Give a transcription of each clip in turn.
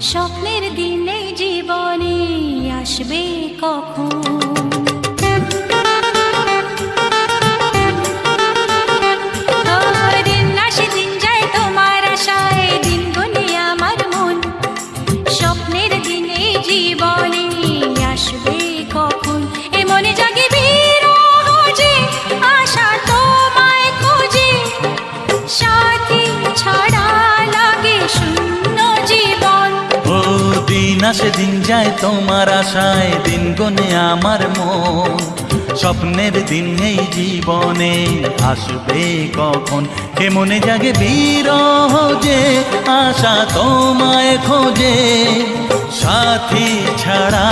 স্বপ্নের দিনে জীবনে আসবে কখন? দিন আসে দিন যায় তোমার আশায়, দিন গুনে আমার মন। স্বপ্নের দিনে জীবনে আসবে কখন? এ মনে জাগে বিরহ যে আশা তোমায় খোঁজে, সাথী ছাড়া লাগে শূন্য জীবন। ও দিন আসে দিন যায় তোমার আশায়, দিন গুনে আমার মন। স্বপ্নের দিন এই জীবনে আসবে কখন? কে মনে জাগে বিরহ যে আশা তোমায় খোঁজে, সাথী ছাড়া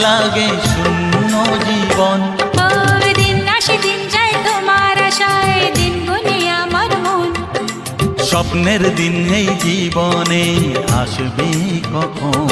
লাগে শূন্য জীবন। দিন আসে দিন যায় তোমার আশায়, দিন গুনে আমার মন। স্বপ্নের দিন এই জীবনে আসবে কখন?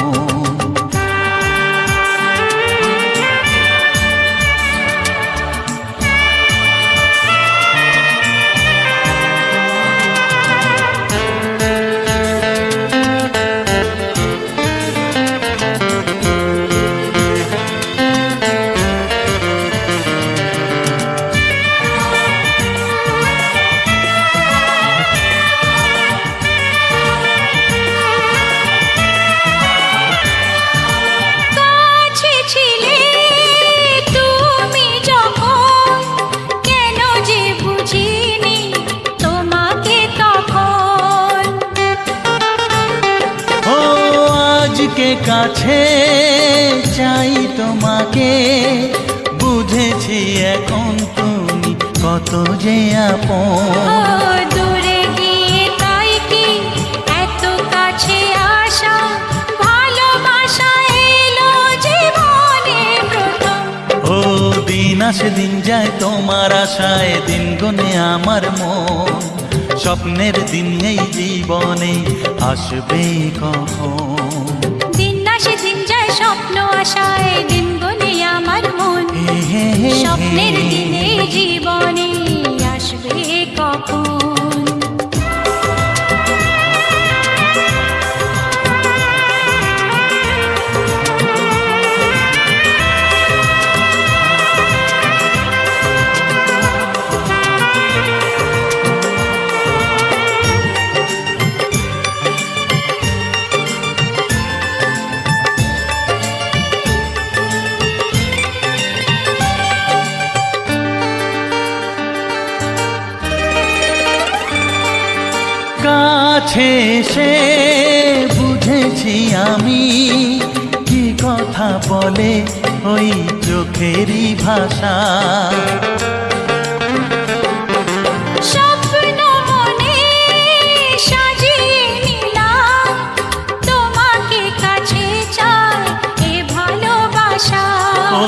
আজকে কাছে চাই তোমাকে, বুঝেছি এখন তুমি কত যে আপন। দূরে গিয়ে তাই কি এত কাছে আসা, ভালোবাসা এলো জীবনে প্রথম। ও দিন আসে দিন যায় তোমার আশায়, দিন গুনে আমার মন। স্বপ্নের দিন এই জীবনে আসবে কখন? দিন আসে দিন যায় স্বপ্ন আশায়, দিন গুনে আমার মন। স্বপ্নের দিনে জীবনে আসবে কখন? কাছে এসে বুঝেছি আমি কি কথা বলে ওই চোখেরই ভাষা। স্বপ্ন মনে সাজিয়ে নিলাম, তোমাকে কাছে চাই এ ভালোবাসা। ও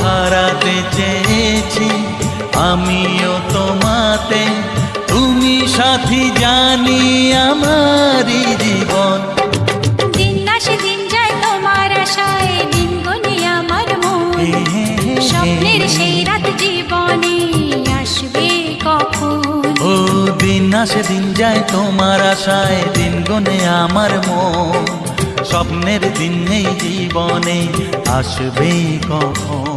হারাতে চেয়েছি আমিও তোমাতে, তুমি সাথী জানি আমারই জীবন। দিন আসে দিন যায় তোমার আশায়, দিন গুনে আমার মন। স্বপ্নের সেই রাত জীবনে আসবে কখন? ও দিন আসে দিন যায় তোমার আশায়, দিন গুনে আমার মন। স্বপ্নের দিন এই জীবনে আসবে কখন?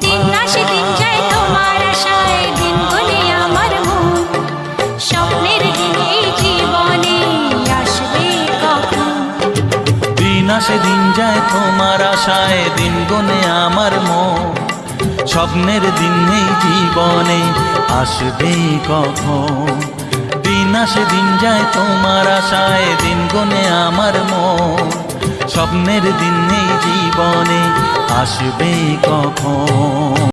দিন আসে দিন যায় তোমার আশায়, দিন গুনে আমার মন। স্বপ্নের দিন এই জীবনে আসবে কখন? দিন আসে দিন যায় তোমার আশায়, দিন গুনে আমার মন। স্বপ্নের দিন এই জীবনে আসবে কখন? দিন আসে দিন যায় তোমার আশায়, দিন গুনে আমার মন। স্বপ্নের দিন এই জীবনে আসবে কখন?